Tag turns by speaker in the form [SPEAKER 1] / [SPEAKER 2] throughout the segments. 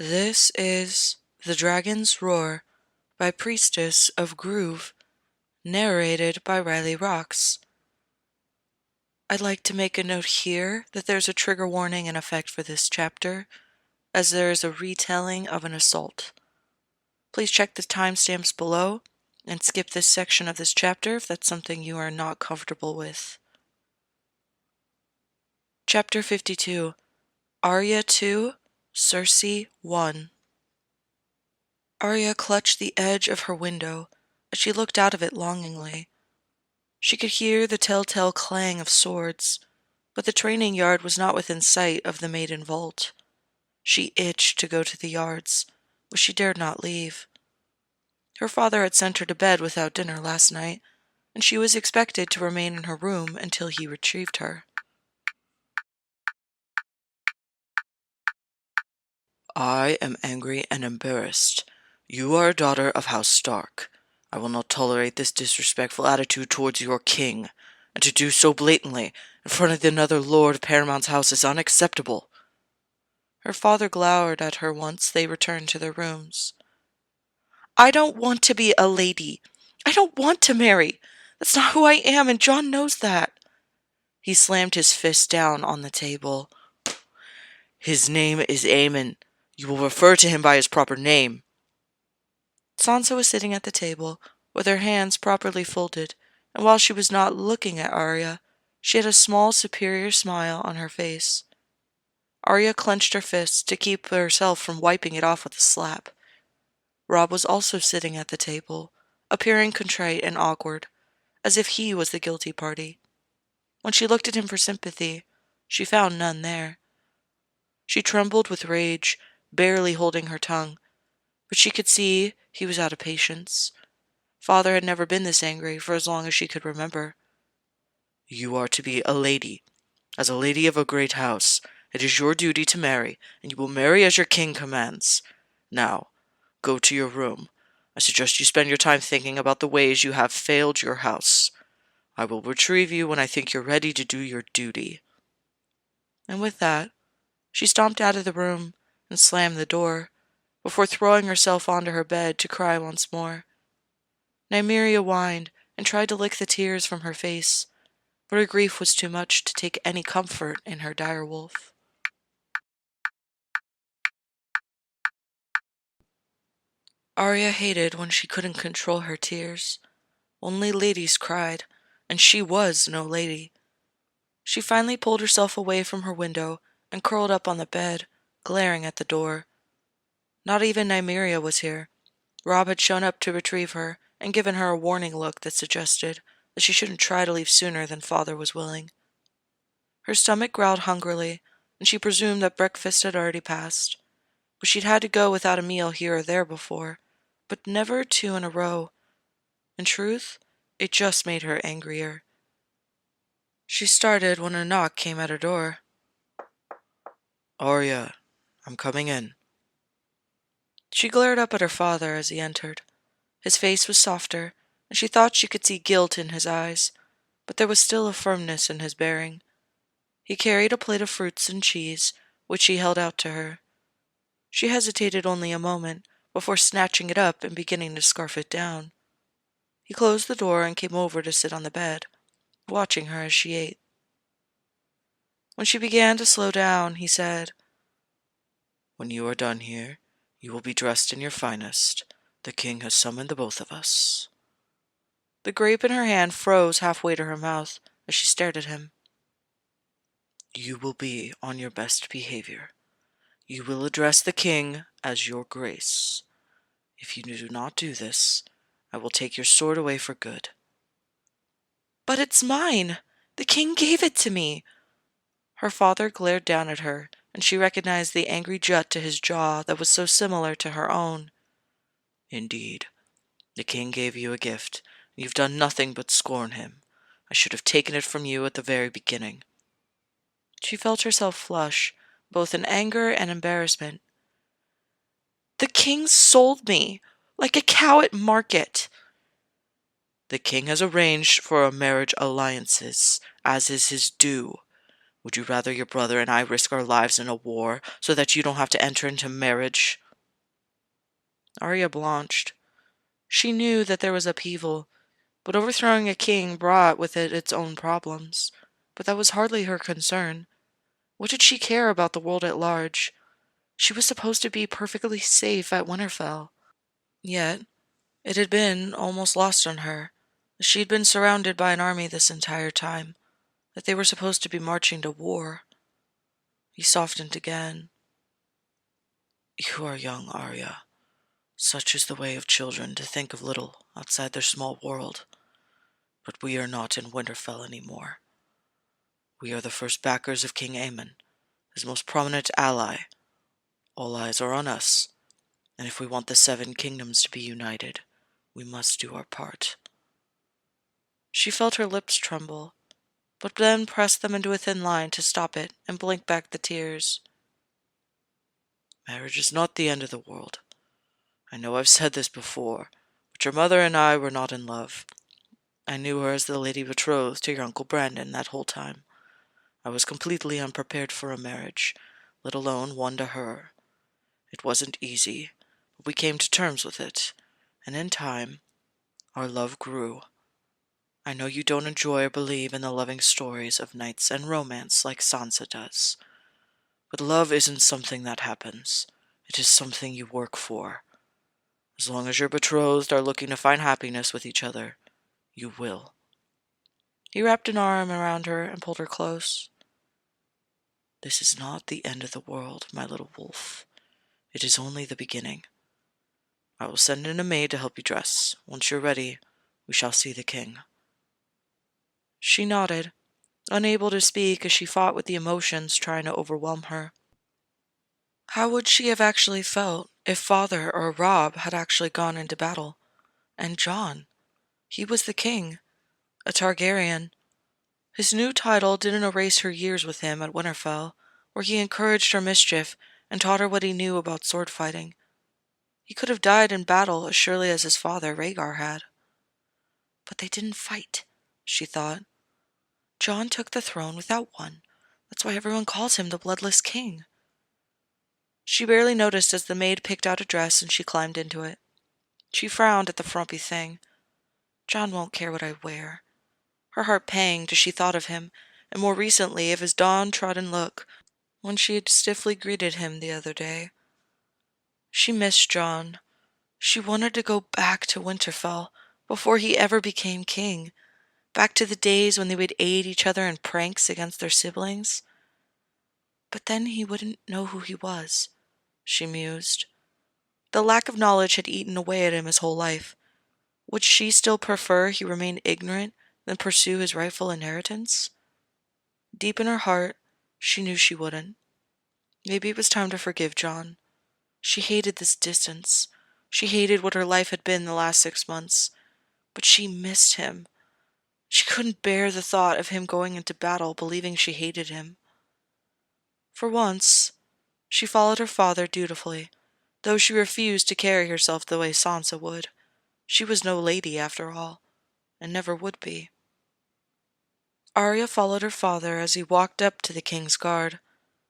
[SPEAKER 1] This is The Dragon's Roar by Priestess of Groove, narrated by RileyRoxx. I'd like to make a note here that there's a trigger warning in effect for this chapter, as there is a retelling of an assault. Please check the timestamps below and skip this section of this chapter if that's something you are not comfortable with. Chapter 52, Arya 2, Cersei 1. Arya clutched the edge of her window as she looked out of it longingly. She could hear the telltale clang of swords, but the training yard was not within sight of the maiden vault. She itched to go to the yards, but she dared not leave. Her father had sent her to bed without dinner last night, and she was expected to remain in her room until he retrieved her.
[SPEAKER 2] I am angry and embarrassed. You are a daughter of House Stark. I will not tolerate this disrespectful attitude towards your king, and to do so blatantly in front of another lord of Paramount's house is unacceptable.
[SPEAKER 1] Her father glowered at her once they returned to their rooms. I don't want to be a lady. I don't want to marry. That's not who I am, and John knows that. He slammed his fist down on the table.
[SPEAKER 2] His name is Aemon. You will refer to him by his proper name.
[SPEAKER 1] Sansa was sitting at the table, with her hands properly folded, and while she was not looking at Arya, she had a small superior smile on her face. Arya clenched her fist to keep herself from wiping it off with a slap. Robb was also sitting at the table, appearing contrite and awkward, as if he was the guilty party. When she looked at him for sympathy, she found none there. She trembled with rage, barely holding her tongue, but she could see he was out of patience. Father had never been this angry for as long as she could remember.
[SPEAKER 2] You are to be a lady. As a lady of a great house, it is your duty to marry, and you will marry as your king commands. Now, go to your room. I suggest you spend your time thinking about the ways you have failed your house. I will retrieve you when I think you're ready to do your duty.
[SPEAKER 1] And with that, she stomped out of the room and slammed the door, before throwing herself onto her bed to cry once more. Nymeria whined and tried to lick the tears from her face, but her grief was too much to take any comfort in her direwolf. Arya hated when she couldn't control her tears. Only ladies cried, and she was no lady. She finally pulled herself away from her window and curled up on the bed, glaring at the door. Not even Nymeria was here. Robb had shown up to retrieve her and given her a warning look that suggested that she shouldn't try to leave sooner than father was willing. Her stomach growled hungrily, and she presumed that breakfast had already passed. But she'd had to go without a meal here or there before, but never 2 in a row. In truth, it just made her angrier. She started when a knock came at her door.
[SPEAKER 2] Arya, I'm coming in.
[SPEAKER 1] She glared up at her father as he entered. His face was softer, and she thought she could see guilt in his eyes, but there was still a firmness in his bearing. He carried a plate of fruits and cheese, which he held out to her. She hesitated only a moment before snatching it up and beginning to scarf it down. He closed the door and came over to sit on the bed, watching her as she ate. When she began to slow down, he said,
[SPEAKER 2] When you are done here, you will be dressed in your finest. The king has summoned the both of us.
[SPEAKER 1] The grape in her hand froze halfway to her mouth as she stared at him.
[SPEAKER 2] You will be on your best behavior. You will address the king as your grace. If you do not do this, I will take your sword away for good.
[SPEAKER 1] But it's mine! The king gave it to me! Her father glared down at her, and she recognized the angry jut to his jaw that was so similar to her own.
[SPEAKER 2] Indeed, the king gave you a gift, and you've done nothing but scorn him. I should have taken it from you at the very beginning.
[SPEAKER 1] She felt herself flush, both in anger and embarrassment. The king sold me, like a cow at market.
[SPEAKER 2] The king has arranged for our marriage alliances, as is his due. Would you rather your brother and I risk our lives in a war so that you don't have to enter into marriage?"
[SPEAKER 1] Arya blanched. She knew that there was upheaval, but overthrowing a king brought with it its own problems. But that was hardly her concern. What did she care about the world at large? She was supposed to be perfectly safe at Winterfell. Yet, it had been almost lost on her that she'd been surrounded by an army this entire time, that they were supposed to be marching to war. He softened again.
[SPEAKER 2] "You are young, Arya. Such is the way of children to think of little outside their small world. But we are not in Winterfell anymore. We are the first backers of King Aemon, his most prominent ally. All eyes are on us, and if we want the Seven Kingdoms to be united, we must do our part."
[SPEAKER 1] She felt her lips tremble, but then pressed them into a thin line to stop it and blink back the tears.
[SPEAKER 2] "Marriage is not the end of the world. I know I've said this before, but your mother and I were not in love. I knew her as the lady betrothed to your Uncle Brandon that whole time. I was completely unprepared for a marriage, let alone one to her. It wasn't easy, but we came to terms with it, and in time, our love grew. I know you don't enjoy or believe in the loving stories of knights and romance like Sansa does, but love isn't something that happens. It is something you work for. As long as your betrothed are looking to find happiness with each other, you will."
[SPEAKER 1] He wrapped an arm around her and pulled her close.
[SPEAKER 2] "This is not the end of the world, my little wolf. It is only the beginning. I will send in a maid to help you dress. Once you're ready, we shall see the king."
[SPEAKER 1] She nodded, unable to speak as she fought with the emotions trying to overwhelm her. How would she have actually felt if Father or Robb had actually gone into battle? And Jon? He was the king, a Targaryen. His new title didn't erase her years with him at Winterfell, where he encouraged her mischief and taught her what he knew about sword fighting. He could have died in battle as surely as his father Rhaegar had. But they didn't fight, she thought. Jon took the throne without one. That's why everyone calls him the Bloodless King. She barely noticed as the maid picked out a dress and she climbed into it. She frowned at the frumpy thing. Jon won't care what I wear. Her heart panged as she thought of him, and more recently of his dawn-trodden look when she had stiffly greeted him the other day. She missed Jon. She wanted to go back to Winterfell before he ever became king, back to the days when they would aid each other in pranks against their siblings. But then he wouldn't know who he was, she mused. The lack of knowledge had eaten away at him his whole life. Would she still prefer he remain ignorant than pursue his rightful inheritance? Deep in her heart, she knew she wouldn't. Maybe it was time to forgive Jon. She hated this distance. She hated what her life had been the last 6 months. But she missed him. She couldn't bear the thought of him going into battle believing she hated him. For once, she followed her father dutifully, though she refused to carry herself the way Sansa would. She was no lady, after all, and never would be. Arya followed her father as he walked up to the king's guard.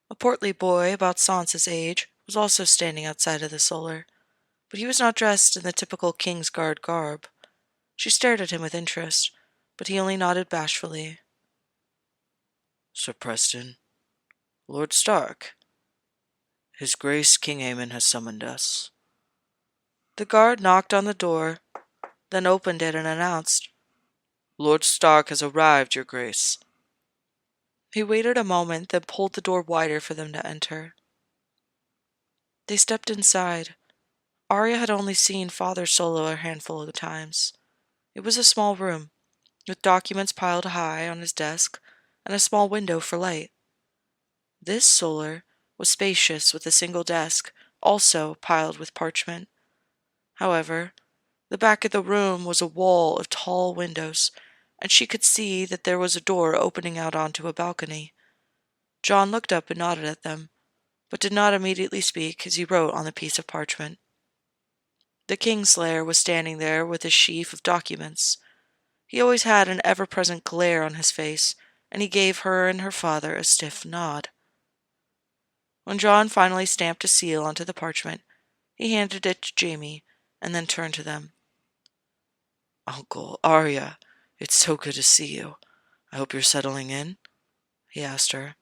[SPEAKER 1] A portly boy, about Sansa's age, was also standing outside of the solar, but he was not dressed in the typical King's Guard garb. She stared at him with interest, but he only nodded bashfully.
[SPEAKER 2] "Sir Preston, Lord Stark, His Grace King Aemon has summoned us."
[SPEAKER 1] The guard knocked on the door, then opened it and announced,
[SPEAKER 2] "Lord Stark has arrived, Your Grace."
[SPEAKER 1] He waited a moment, then pulled the door wider for them to enter. They stepped inside. Arya had only seen Father Solo a handful of times. It was a small room, with documents piled high on his desk and a small window for light. This solar was spacious with a single desk, also piled with parchment. However, the back of the room was a wall of tall windows, and she could see that there was a door opening out onto a balcony. Jon looked up and nodded at them, but did not immediately speak as he wrote on the piece of parchment. The Kingslayer was standing there with his sheaf of documents. He always had an ever-present glare on his face, and he gave her and her father a stiff nod. When John finally stamped a seal onto the parchment, he handed it to Jamie and then turned to them. "Uncle, Arya, it's so good to see you. I hope you're settling in?" he asked her.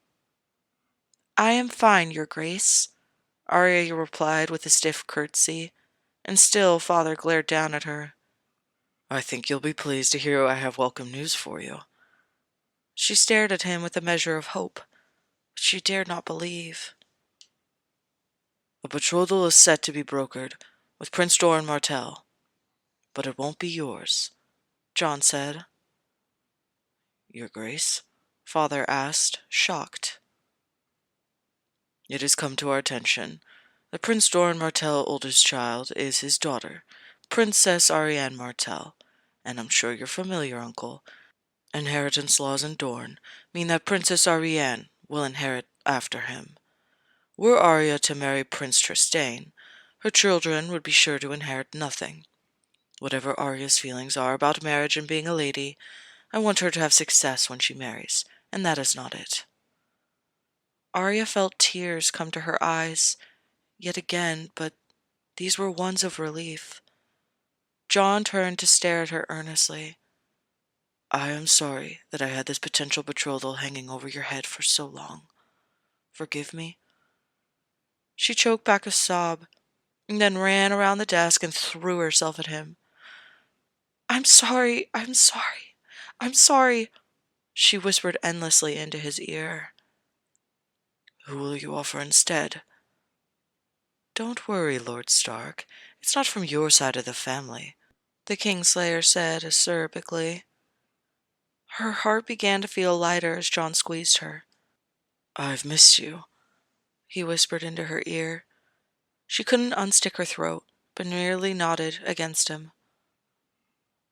[SPEAKER 1] "I am fine, Your Grace," Arya replied with a stiff curtsy, and still Father glared down at her. "I think you'll be pleased to hear I have welcome news for you." She stared at him with a measure of hope, but she dared not believe. "A betrothal is set to be brokered with Prince Doran Martell, but it won't be yours," John said. "Your Grace?" Father asked, shocked. "It has come to our attention that Prince Doran Martell's oldest child is his daughter, Princess Ariane Martell, and I'm sure you're familiar, Uncle. Inheritance laws in Dorne mean that Princess Ariane will inherit after him. Were Arya to marry Prince Trystane, her children would be sure to inherit nothing. Whatever Arya's feelings are about marriage and being a lady, I want her to have success when she marries, and that is not it." Arya felt tears come to her eyes, yet again, but these were ones of relief. John turned to stare at her earnestly. "I am sorry that I had this potential betrothal hanging over your head for so long. Forgive me?" She choked back a sob, and then ran around the desk and threw herself at him. I'm sorry, I'm sorry," she whispered endlessly into his ear. "Who will you offer instead?" "Don't worry, Lord Stark. It's not from your side of the family," the Kingslayer said acerbically. Her heart began to feel lighter as John squeezed her. "I've missed you," he whispered into her ear. She couldn't unstick her throat, but merely nodded against him.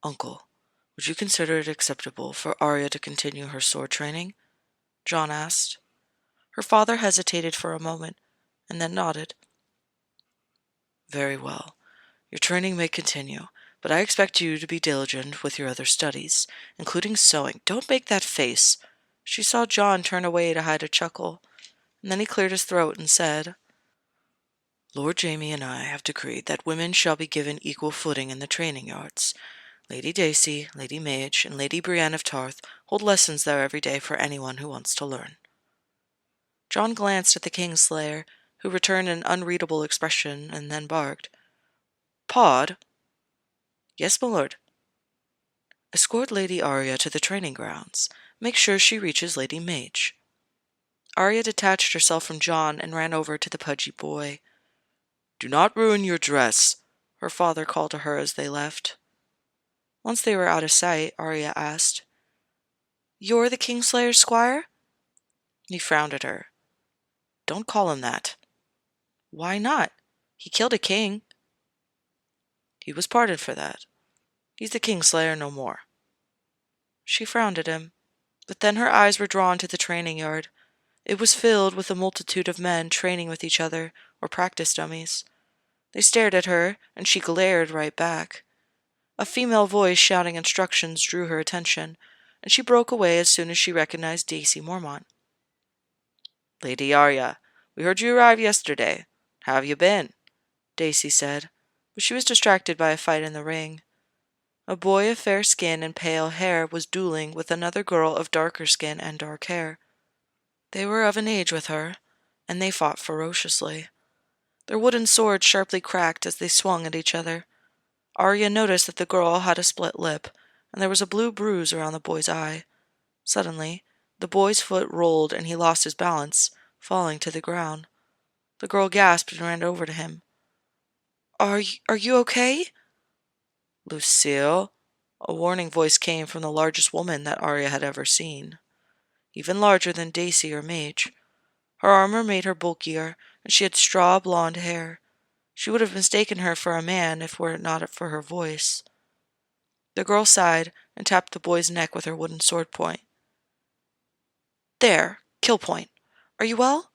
[SPEAKER 1] "Uncle, would you consider it acceptable for Arya to continue her sword training?" John asked. Her father hesitated for a moment, and then nodded. "Very well. Your training may continue, but I expect you to be diligent with your other studies, including sewing. Don't make that face." She saw John turn away to hide a chuckle, and then he cleared his throat and said, "Lord Jamie and I have decreed that women shall be given equal footing in the training yards. Lady Dacey, Lady Mage, and Lady Brienne of Tarth hold lessons there every day for anyone who wants to learn." John glanced at the Kingslayer, who returned an unreadable expression and then barked. "Pod?" "Yes, my lord." "Escort Lady Arya to the training grounds. Make sure she reaches Lady Mage." Arya detached herself from John and ran over to the pudgy boy. "Do not ruin your dress," her father called to her as they left. Once they were out of sight, Arya asked, "You're the Kingslayer's squire?" He frowned at her. "Don't call him that." "Why not? He killed a king." "He was pardoned for that. He's the Kingslayer no more." She frowned at him, but then her eyes were drawn to the training yard. It was filled with a multitude of men training with each other, or practice dummies. They stared at her, and she glared right back. A female voice shouting instructions drew her attention, and she broke away as soon as she recognized Daisy Mormont. "Lady Arya, we heard you arrive yesterday. How have you been?" Daisy said, but she was distracted by a fight in the ring. A boy of fair skin and pale hair was dueling with another girl of darker skin and dark hair. They were of an age with her, and they fought ferociously. Their wooden swords sharply cracked as they swung at each other. Arya noticed that the girl had a split lip, and there was a blue bruise around the boy's eye. Suddenly, the boy's foot rolled and he lost his balance, falling to the ground. The girl gasped and ran over to him. Are you okay?" "Lucille?" A warning voice came from the largest woman that Arya had ever seen. Even larger than Daisy or Mage. Her armor made her bulkier, and she had straw blonde hair. She would have mistaken her for a man if it were not for her voice. The girl sighed and tapped the boy's neck with her wooden sword point. "There, kill point. Are you well?"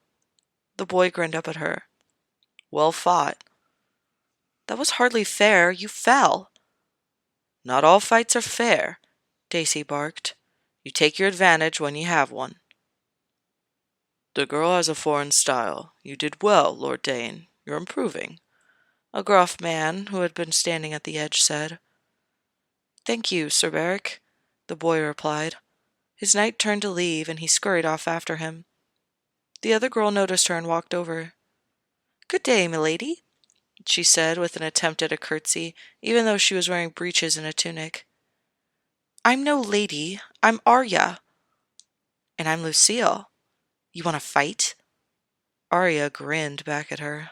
[SPEAKER 1] The boy grinned up at her. "Well fought." "That was hardly fair. You fell." "Not all fights are fair," Daisy barked.
[SPEAKER 2] You take your advantage when you have one. The girl has a foreign style. You did well, Lord Dane. You're improving, a gruff man who had been standing at the edge said. Thank you, Sir Beric, the boy replied. His knight turned to leave, and he scurried off after him. The other girl noticed her and walked over. Good day, milady, she said with an attempt at a curtsy, even though she was wearing breeches and a tunic. I'm no lady. I'm Arya. And I'm Lucille. You want to fight? Arya grinned back at her.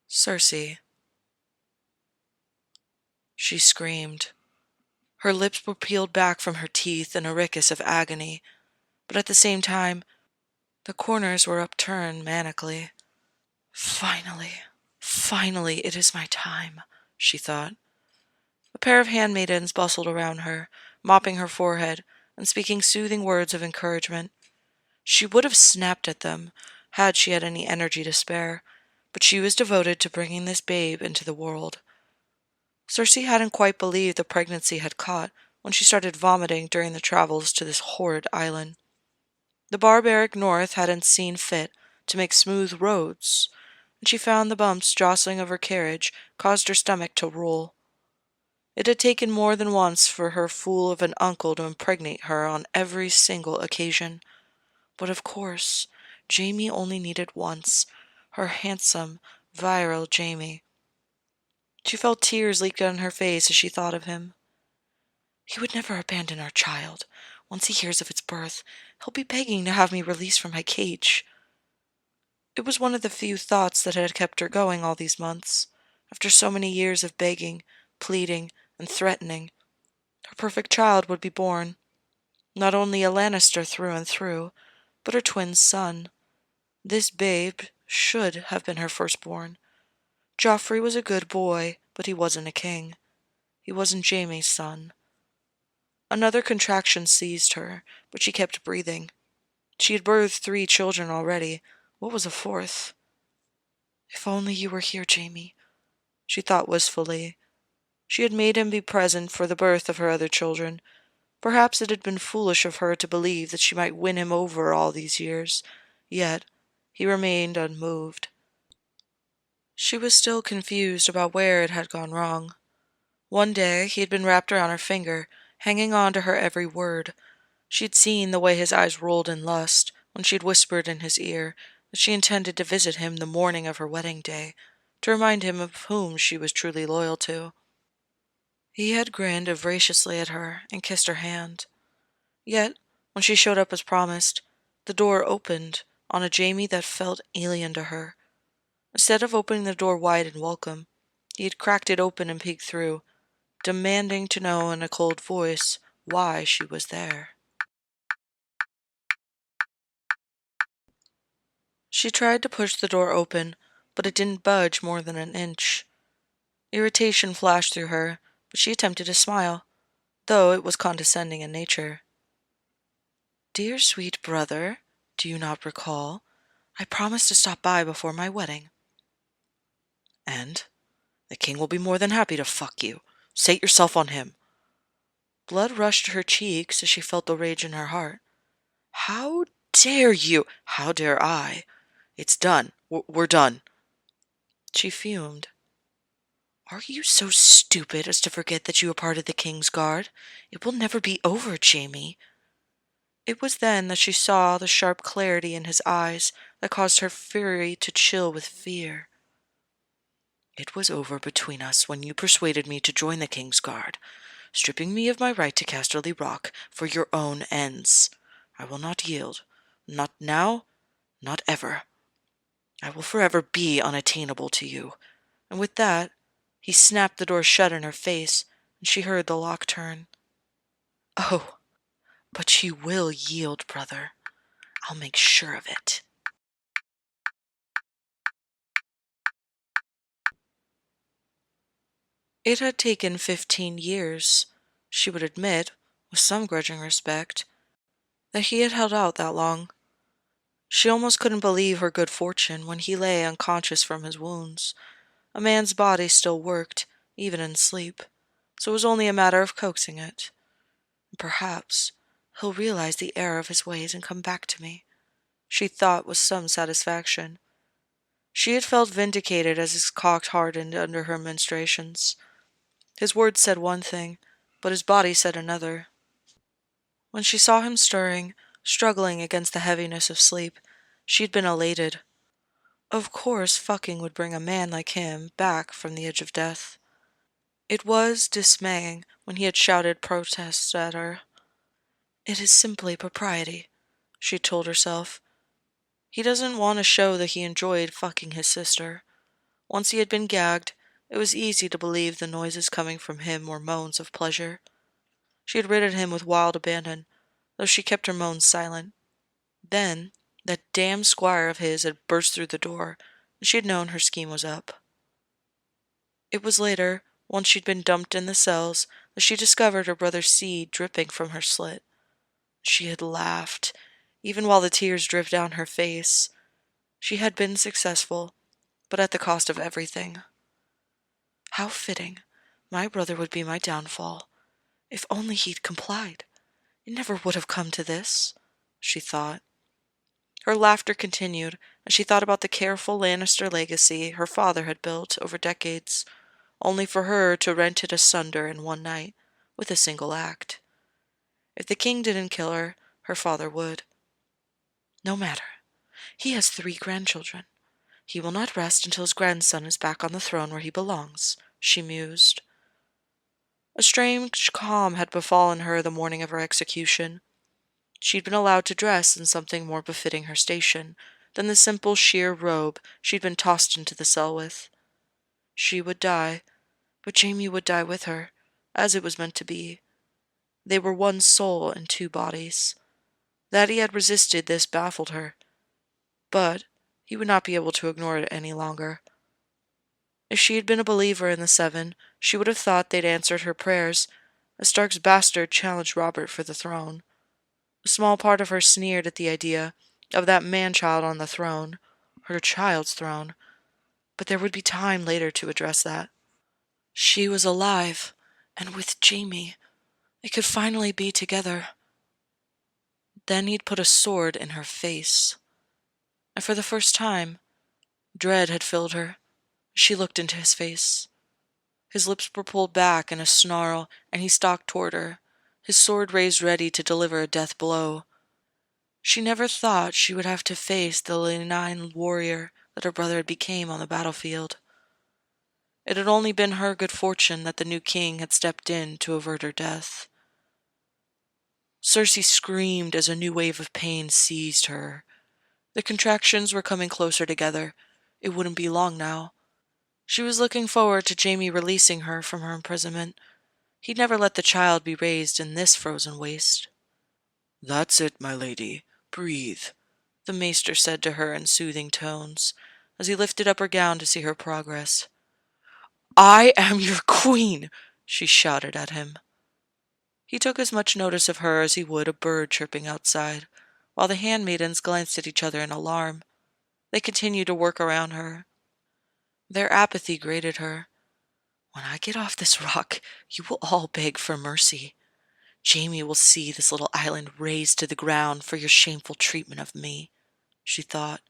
[SPEAKER 2] Cersei, she screamed. Her lips were peeled back from her teeth in a rictus of agony, but at the same time, the corners were upturned manically. Finally, finally, it is my time, she thought. A pair of handmaidens bustled around her, mopping her forehead and speaking soothing words of encouragement. She would have snapped at them, had she had any energy to spare, but she was devoted to bringing this babe into the world. Cersei hadn't quite believed the pregnancy had caught when she started vomiting during the travels to this horrid island. The barbaric North hadn't seen fit to make smooth roads, and she found the bumps jostling of her carriage caused her stomach to roll. It had taken more than once for her fool of an uncle to impregnate her on every single occasion. But of course, Jaime only needed once, her handsome, virile Jaime. She felt tears leak down her face as she thought of him. He would never abandon our child. Once he hears of its birth, he'll be begging to have me released from my cage. It was one of the few thoughts that had kept her going all these months. After so many years of begging, pleading, and threatening, her perfect child would be born. Not only a Lannister through and through, but her twin son. This babe should have been her firstborn. Joffrey was a good boy, but he wasn't a king. He wasn't Jaime's son. Another contraction seized her, but she kept breathing. She had birthed 3 children already. What was a 4th? If only you were here, Jaime, she thought wistfully. She had made him be present for the birth of her other children. Perhaps it had been foolish of her to believe that she might win him over all these years. Yet, he remained unmoved. She was still confused about where it had gone wrong. One day, he had been wrapped around her finger, hanging on to her every word. She had seen the way his eyes rolled in lust when she had whispered in his ear that she intended to visit him the morning of her wedding day, to remind him of whom she was truly loyal to. He had grinned voraciously at her and kissed her hand. Yet, when she showed up as promised, the door opened on a Jaime that felt alien to her. Instead of opening the door wide and welcome, he had cracked it open and peeked through, demanding to know in a cold voice why she was there. She tried to push the door open, but it didn't budge more than an inch. Irritation flashed through her, but she attempted to smile, though it was condescending in nature. Dear sweet brother, do you not recall? I promised to stop by before my wedding. And the king will be more than happy to fuck you. Sate yourself on him. Blood rushed to her cheeks as she felt the rage in her heart. How dare you? How dare I? It's done. We're done. She fumed. Are you so stupid as to forget that you are part of the king's guard? It will never be over, Jaime. It was then that she saw the sharp clarity in his eyes that caused her fury to chill with fear. It was over between us when you persuaded me to join the king's guard, stripping me of my right to Casterly Rock for your own ends. I will not yield. Not now, not ever. I will forever be unattainable to you. And with that, he snapped the door shut in her face, and she heard the lock turn. Oh, but you will yield, brother. I'll make sure of it. It had taken 15 years, she would admit, with some grudging respect, that he had held out that long. She almost couldn't believe her good fortune when he lay unconscious from his wounds. A man's body still worked, even in sleep.
[SPEAKER 1] so it was only a matter of coaxing it. Perhaps he'll realize the error of his ways and come back to me, she thought with some satisfaction. She had felt vindicated as his cock hardened under her ministrations. His words said one thing, but his body said another. When she saw him stirring, struggling against the heaviness of sleep, she had been elated. Of course, fucking would bring a man like him back from the edge of death. It was dismaying when he had shouted protests at her. It is simply propriety, she told herself. He doesn't want to show that he enjoyed fucking his sister. Once he had been gagged, it was easy to believe the noises coming from him were moans of pleasure. She had rid him with wild abandon, though she kept her moans silent. Then, that damn squire of his had burst through the door, and she had known her scheme was up. It was later, once she'd been dumped in the cells, that she discovered her brother's seed dripping from her slit. She had laughed, even while the tears dripped down her face. She had been successful, but at the cost of everything. How fitting. My brother would be my downfall. If only he'd complied. It never would have come to this, she thought. Her laughter continued as she thought about the careful Lannister legacy her father had built over decades, only for her to rent it asunder in one night, with a single act. If the king didn't kill her, her father would. No matter. He has 3 grandchildren. He will not rest until his grandson is back on the throne where he belongs, she mused. A strange calm had befallen her the morning of her execution. She'd been allowed to dress in something more befitting her station than the simple sheer robe she'd been tossed into the cell with. She would die, but Jamie would die with her, as it was meant to be. They were one soul in 2 bodies. That he had resisted this baffled her, but he would not be able to ignore it any longer. If she had been a believer in the 7, she would have thought they'd answered her prayers, as Stark's bastard challenged Robert for the throne. A small part of her sneered at the idea of that man-child on the throne, her child's throne, but there would be time later to address that. She was alive, and with Jamie. They could finally be together. Then he'd put a sword in her face. And for the first time, dread had filled her. She looked into his face. His lips were pulled back in a snarl, and he stalked toward her, his sword raised ready to deliver a death blow. She never thought she would have to face the leonine warrior that her brother had become on the battlefield. It had only been her good fortune that the new king had stepped in to avert her death. Cersei screamed as a new wave of pain seized her. The contractions were coming closer together. It wouldn't be long now. She was looking forward to Jamie releasing her from her imprisonment. He'd never let the child be raised in this frozen waste.
[SPEAKER 2] "That's it, my lady. Breathe,"
[SPEAKER 1] the maester said to her in soothing tones, as he lifted up her gown to see her progress. "I am your queen!" she shouted at him. He took as much notice of her as he would a bird chirping outside, while the handmaidens glanced at each other in alarm. They continued to work around her. Their apathy grated her. "When I get off this rock, you will all beg for mercy. Jamie will see this little island razed to the ground for your shameful treatment of me," she thought.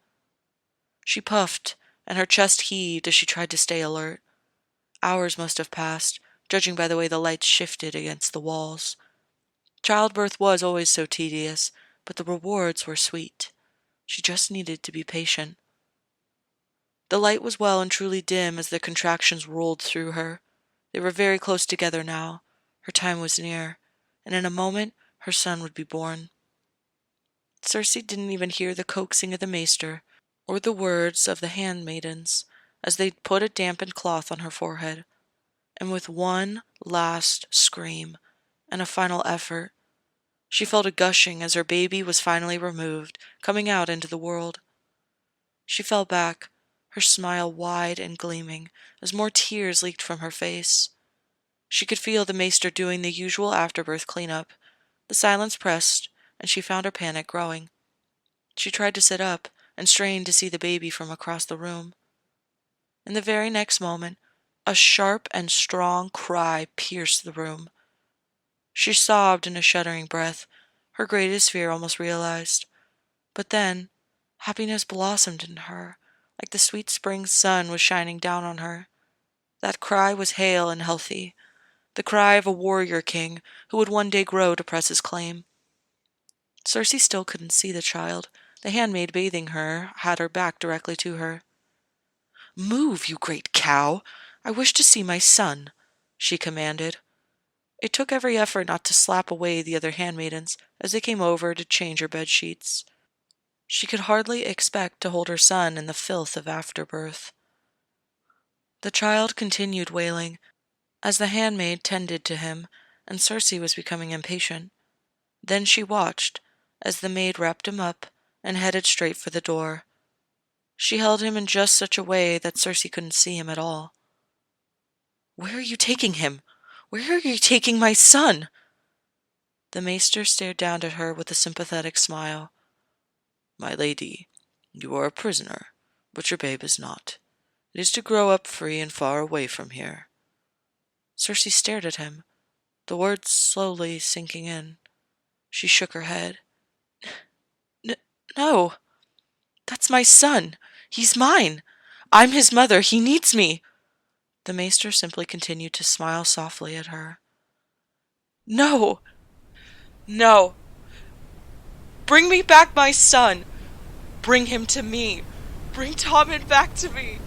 [SPEAKER 1] She puffed, and her chest heaved as she tried to stay alert. Hours must have passed, judging by the way the lights shifted against the walls. Childbirth was always so tedious, but the rewards were sweet. She just needed to be patient. The light was well and truly dim as the contractions rolled through her. They were very close together now. Her time was near, and in a moment her son would be born. Cersei didn't even hear the coaxing of the maester, or the words of the handmaidens, as they put a dampened cloth on her forehead. And with one last scream, and a final effort, she felt a gushing as her baby was finally removed, coming out into the world. She fell back, her smile wide and gleaming, as more tears leaked from her face. She could feel the maester doing the usual afterbirth cleanup. The silence pressed, and she found her panic growing. She tried to sit up, and strained to see the baby from across the room. In the very next moment, A sharp and strong cry pierced the room. She sobbed in a shuddering breath, her greatest fear almost realized. But then, happiness blossomed in her, like the sweet spring sun was shining down on her. That cry was hale and healthy, the cry of a warrior king who would one day grow to press his claim. Cersei still couldn't see the child. The handmaid bathing her had her back directly to her. "Move, you great cow! I wish to see my son," she commanded. It took every effort not to slap away the other handmaidens as they came over to change her bed sheets. She could hardly expect to hold her son in the filth of afterbirth. The child continued wailing as the handmaid tended to him, and Cersei was becoming impatient. Then she watched as the maid wrapped him up and headed straight for the door. She held him in just such a way that Cersei couldn't see him at all. "Where are you taking him? Where are you taking my son?" The maester stared down at her with a sympathetic smile. "My lady, you are a prisoner, but your babe is not. It is to grow up free and far away from here." Cersei stared at him, the words slowly sinking in. She shook her head. No, that's my son. He's mine. I'm his mother. He needs me." The maester simply continued to smile softly at her. "No, no. Bring me back my son. Bring him to me. Bring Tommen back to me."